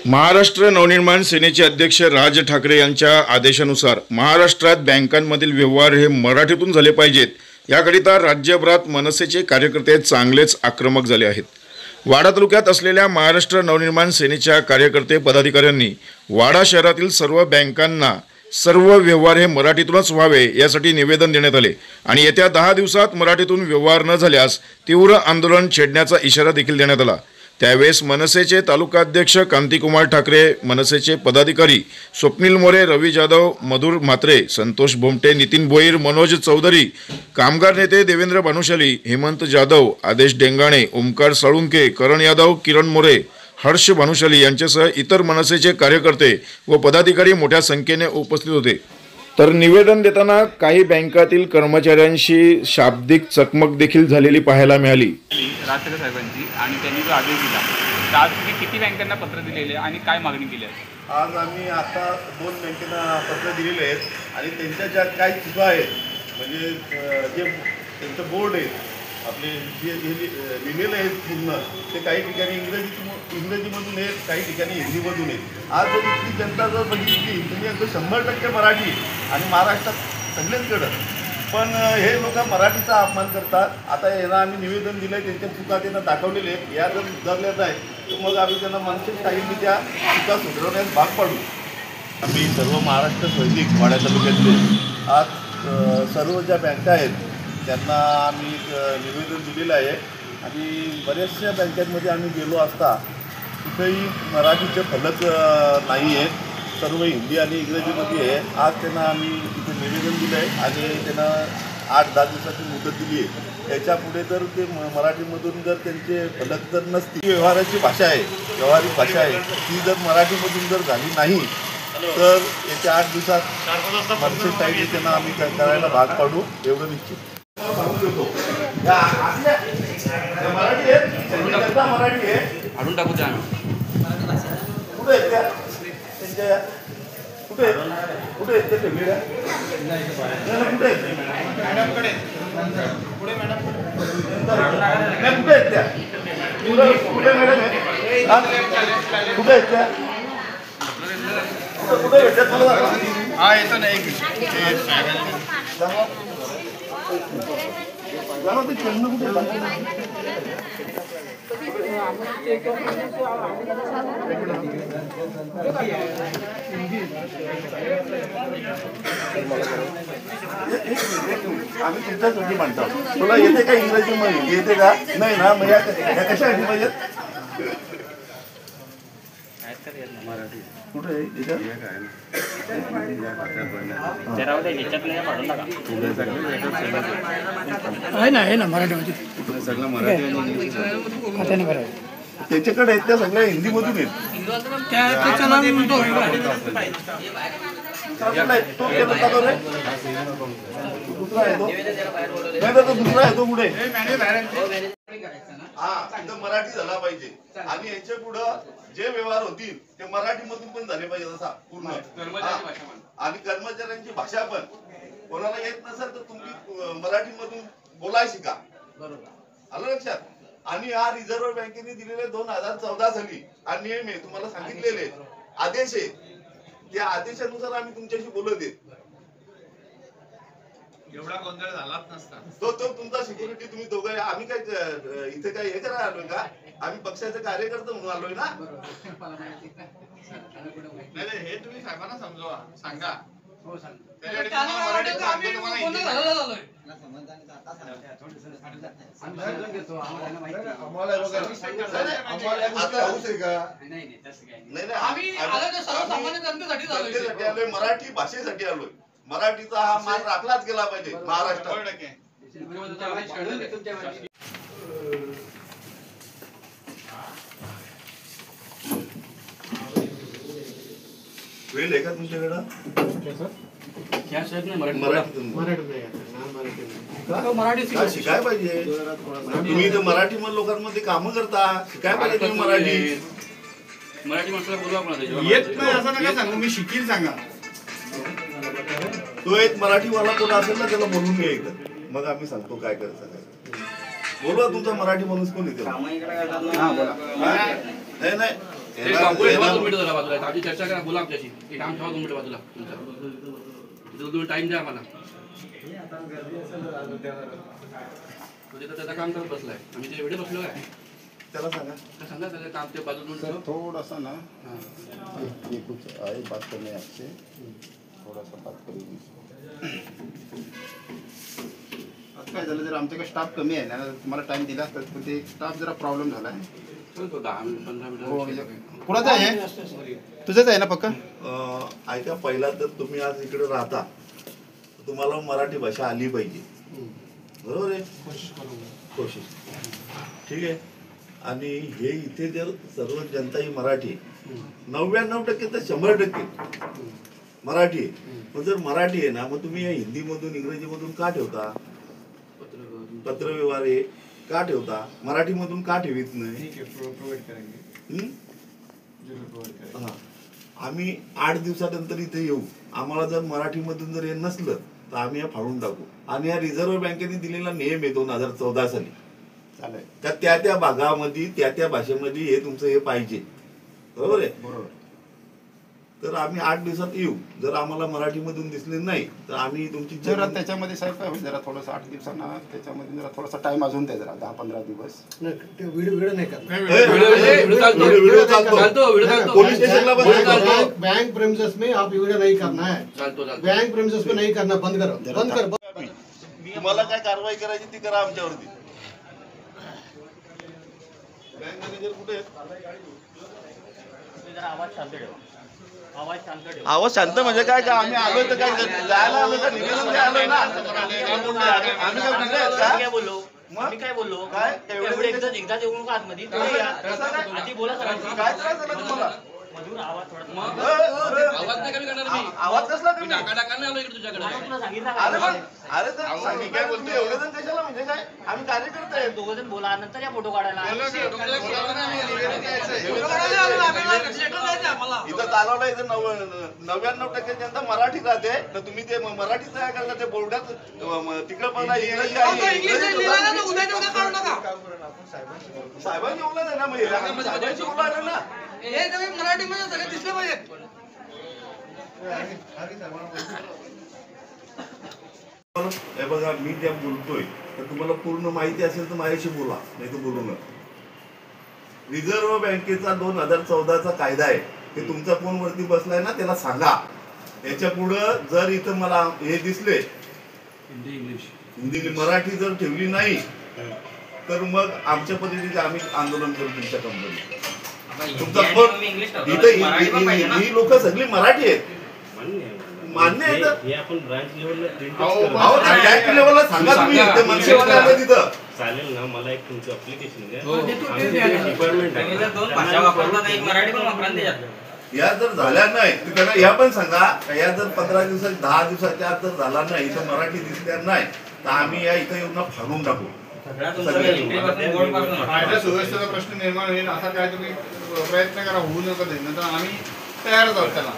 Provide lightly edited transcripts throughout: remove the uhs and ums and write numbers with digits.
महाराष्ट्र नवनिर्माण सेनेचे अध्यक्ष राज ठाकरे यांच्या आदेशानुसार महाराष्ट्रात बँकांमधील व्यवहार हे मराठीतून झाले पाहिजेत, याकरिता राज्यभरात मनसेचे कार्यकर्ते चांगलेच आक्रमक झाले आहेत। वाडा तालुक्यात असलेल्या महाराष्ट्र नवनिर्माण सेनेच्या कार्यकर्ते पदाधिकाऱ्यांनी वाडा शहरातील सर्व बँकांना सर्व व्यवहार हे मराठीतूनच व्हावे यासाठी निवेदन देण्यात आले आणि येत्या 10 दिवसात मराठीतून व्यवहार न झाल्यास तीव्र आंदोलन छेडण्याचा इशारा देखील देण्यात आला। त्यावेळेस मनसेचे तालुकाध्यक्ष कांतिकुमार ठाकरे, मनसेचे पदाधिकारी स्वप्नील मोरे, रवी जाधव, मधुर म्हात्रे, संतोष बोमटे, नितीन भोईर, मनोज चौधरी, कामगार नेते देवेंद्र भानुशाली, हेमंत जाधव, आदेश डेंगाणे, ओमकार साळुंके, करण यादव, किरण मोरे, हर्ष भानुशाली यांच्यासह इतर मनसेचे कार्यकर्ते व पदाधिकारी मोठ्या संख्येने उपस्थित होते। तर निवेदन देताना काही बँकातील कर्मचाऱ्यांशी शाब्दिक चकमक देखील झालेली पाहायला मिळाली। राज साहेबांची आणि त्यांनी जो आदेश दिला तर आज तुम्ही किती बँकांना पत्र दिलेले आणि काय मागणी केली आहे? आज आम्ही आता 2 बँकेना पत्र दिलेले आहेत आणि त्यांच्या ज्या काही चुका आहेत म्हणजे जे त्यांचं बोर्ड आहे आपले जे लिहिलेलं आहेत पूर्ण ते काही ठिकाणी इंग्रजीमधून आहेत, काही ठिकाणी हिंदीमधून आहेत। आज जर इथली जनता जर बघितली तुम्ही अगदी 100% मराठी आणि महाराष्ट्रात सगळ्यांकडं, पण हे लोक मराठीचा अपमान करतात। आता यांना आम्ही निवेदन दिलं आहे, त्यांच्या चुका त्यांना दाखवलेले आहेत। या जर सुधारल्या नाही तर मग आम्ही त्यांना मानसिक स्थायीने त्या चुका सुधारण्यास भाग पाडू। आम्ही सर्व महाराष्ट्र सैनिक वाडा तालुक्यातले आज सर्व ज्या बँका आहेत त्यांना आम्ही निवेदन दिलेलं आहे आणि बऱ्याचशा बँकांमध्ये आम्ही गेलो असता कुठेही मराठीचे फलक नाही आहेत, सर्व हिंदी आणि इंग्रजीमध्ये आहे। आज त्यांना आम्ही तिथे निवेदन दिलं आहे आणि त्यांना 8-10 दिवसाची मुदत दिली आहे। याच्यापुढे जर ते मराठीमधून जर त्यांचे फलक जर नसतील, व्यवहाराची भाषा आहे, व्यावहारिक भाषा आहे, ती जर मराठीमधून जर झाली नाही तर येत्या 8 दिवसात मनसे स्टाईल त्यांना आम्ही करायला भाग पाडू एवढं निश्चित। मराठी आहे आणून टाकू द्या। कुठे आहेत त्या त्यांच्या कुठे कुठे आहेत ते ठेवलेल्या कुठे आहेत मॅडमकडे पुढे मॅडम कुठे आहेत त्या कुठे मॅडम आहे कुठे आहेत त्या कुठे भेटतात मला हा येतो ना एक आम्ही तुमच्यासाठी म्हणतो तुला येते का इंग्रजी मध्ये येते का नाही ना मग या कशासाठी पाहिजे कुठे आहे ना मराठीमध्ये त्याच्याकडे आहेत त्या सगळ्या हिंदीमधून आहेत। दुसरा आहे तो पुढे एकदम मराठी झाला पाहिजे आणि याच्या पुढं जे व्यवहार होतील ते मराठीमधून पण झाले पाहिजे असा पूर्ण आणि कर्मचाऱ्यांची भाषा पण कोणाला येत नसेल तर तुम्ही मराठीमधून बोलायला शिका। आलं लक्षात? आणि हा रिझर्व्ह बँकेने दिलेले 2014 साली हा नियम आहे, तुम्हाला सांगितलेले आदेश आहे, त्या आदेशानुसार आम्ही तुमच्याशी बोलत आहे। एवढा गोंधळ झालाच नसता तो तुमचा सिक्युरिटी तुम्ही दोघं आम्ही काय इथे काय हे करायला आलोय का? आम्ही पक्षाचे कार्यकर्ते म्हणून आलोय ना। नाही हे तुम्ही साहेबांना समजवा, सांगा। मराठी भाषेसाठी आलोय, मराठीचा हा मान राखलाच गेला पाहिजे महाराष्ट्रात। वेळ आहे का तुमच्याकडं? शिकाय पाहिजे तुम्ही तर मराठी लोकांमध्ये काम करता, शिकाय पाहिजे तुम्ही मराठी माणसाला बोलवा येत नाही असं नका सांगू, मी शिकील सांगा। तो एक मराठीवाला कोण असेल ना त्याला बोलून घ्या एकदा, मग आम्ही सांगतो काय करायचं काय। बोलवा तुमचा मराठी माणूस कोण येते? नाही नाही ते कॉम्प्युटर ठेवा 2 मिनिटं जरा बाजूला. आधी चर्चा करा, बोला आमच्याशी. ते काम ठेवा 2 मिनिटं बाजूला तुमचं. तुम्ही टाइम द्या आम्हाला. म्हणजे त्याचं काम करत बसलाय. आम्ही ते व्हिडिओ बसलो आहे. त्याला सांगा सांगा त्याचं काम ते बाजूला थोड़ा सा ना ये कुछ आए बात करने आपसे थोड़ा सा बात करेंगे. आता काय झालं जर आमच्याकडे स्टाफ कमी आहे ना तुम्हाला टाइम दिला तर ते स्टाफ जरा प्रॉब्लेम झाला आहे. 10-15 मिनिटं. कुणाचं आहे तुझंच आहे ना पक्का. ऐका पहिला तर तुम्ही आज इकडे राहता तुम्हाला मराठी भाषा आली पाहिजे बरोबर आहे. कोशिश ठीक आहे. आणि हे इथे जर सर्व जनता ही मराठी 99% तर 100% मराठी आहे. पण जर मराठी आहे ना मग तुम्ही या हिंदीमधून इंग्रजीमधून का ठेवता. पत्रव्यवहार हे का ठेवता मराठीमधून का ठेवीत नाही. हा आम्ही 8 दिवसानंतर इथे येऊ. आम्हाला जर मराठीमधून जर हे नसलं तर आम्ही हे फाडून टाकू. आणि हा रिझर्व्ह बँकेने दिलेला नियम आहे 2014 साली चालेल त्या भागामध्ये त्या भाषेमध्ये हे तुमचं हे पाहिजे बरोबर आहे. बरोबर. तर आम्ही 8 दिवसात येऊ. जर आम्हाला मराठीमधून दिसले नाही तर आम्ही तुमची जरा त्याच्यामध्ये साहेब काय होईल जरा थोडंसं 8 दिवसांना त्याच्यामध्ये जरा थोडासा टाइम अजून द्या जरा 10-15 दिवस. व्हिडिओ नाही करणार. व्हिडिओ चालतो पोलीस स्टेशनला बैंक प्रेमिसेस में आप वीडियो नहीं करना है. बैंक प्रेमिसेस में नहीं करना. बंद करो बंद कर. तुम्हाला काय कारवाई करायची ती करा आमच्यावरती. बँक मॅनेजर कुठे आवाज शांत म्हणजे काय का आम्ही आलोय तर काय जायला आलो का निवेदन द्यायला आलोय ना. आम्ही काय कुठे आहेत का. काय बोललो मी काय बोललो काय एवढे एकदा येऊ नका आतमध्ये आधी बोला काय त्रास झाला तुम्हाला. मधुर आवाज थोडा आवाज नाही कमी करणार मी. आवाज कसला मी कमी. टाका नाही आलो इकडे तुझ्याकडे. तुला सांगितलं अरे का पण अरे तर सांगी काय बोलतो एवढे जण कशाला म्हणजे काय आम्ही कार्यकर्ते आहे. 2 जण बोला नंतर या फोटो काढायला इथं चालवलं इथं 99% जनता मराठी राहते तर तुम्ही ते मराठीच काय करता ते बोर्डात तिकडं पण इंग्रजी साहेबांनी बोललं ना मग साहेबांची बोललं ना. मराठीमध्ये सगळे दिसले पाहिजे. हे बघा मी ज्या बोलतोय तर तुम्हाला पूर्ण माहिती असेल तर माझ्याशी बोला नाही तर बोलू नका. रिझर्व्ह बँकेचा 2014चा कायदा आहे ते तुमच्या फोनवरती बसलाय ना त्याला सांगा. याच्या पुढं जर इथं मला हे दिसले हिंदी मराठी जर ठेवली नाही तर मग आमच्या पद्धतीचे आम्ही आंदोलन करू तुमच्या कंपनीत. तुमचा फोन इथं ही लोक सगळी मराठी आहेत मान्य आहे तर ब्रांच लेवलला सांगा तुम्ही ते मनसेवाले आले तिथं चालेल ना. मला एक तुमचं ऍप्लिकेशन द्या. डिपार्टमेंट या जर झाल्या नाही तर त्यांना या पण सांगा या जर 15 दिवसात 10 दिवसाच्या आत जर झाला नाही तर मराठी दिसल्या नाही तर आम्ही या इथं येऊन फाडून टाकू. कायदा सुव्यवस्थेचा प्रश्न निर्माण होईल असा काय तुम्ही प्रयत्न करा होऊ नका देणं तर आम्ही तयारच आहोत त्याला.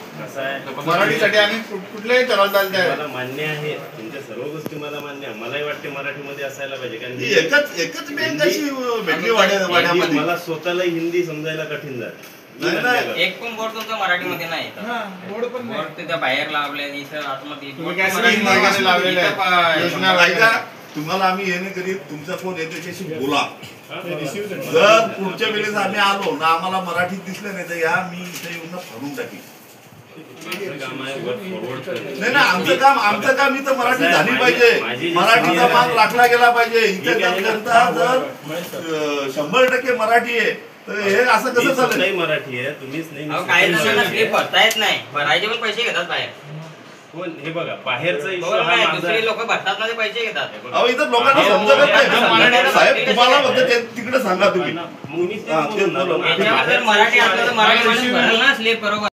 मराठीसाठी आम्ही कुठल्याही तराल मला मान्य आहे तुमच्या सर्व गोष्टी मला मान्य आहे. मलाही वाटते मराठीमध्ये असायला पाहिजे कारण एकच बँक अशी भेटली वाड्यामध्ये. मला स्वतःला हिंदी समजायला कठीण झालं. एक पण बोर्ड तुमचा मराठीमध्ये नाही. बोर्ड पण बोर्ड त्या बाहेर लावले इथं आतमध्ये ऐका तुम्हाला आम्ही येणे करीत तुमचा फोन येते बोला. जर पुढच्या वेळेस आम्ही आलो ना आम्हाला मराठीत दिसलं नाही तर या मी इथे येऊन फाडून टाकेन. नाही ना आमचं काम इथं मराठी झाली पाहिजे. मराठीचा मान राखला गेला पाहिजे. इथे जनता जर 100% मराठी आहे तर हे असं कसं चालेल. मराठी आहे तुम्हीच नाही. काही जणांना स्लिप भरता येत नाही. भरायचे पण पैसे घेतात बाहेर. हे बघा बाहेरचा इश्यू दुसरे लोक भरतात ना ते पैसे घेतात. अहो इथं लोकांना समजत नाही साहेब. तुम्हाला फक्त तिकडे सांगा तुम्ही मराठी असलं तर मराठी स्लिप बरोबर.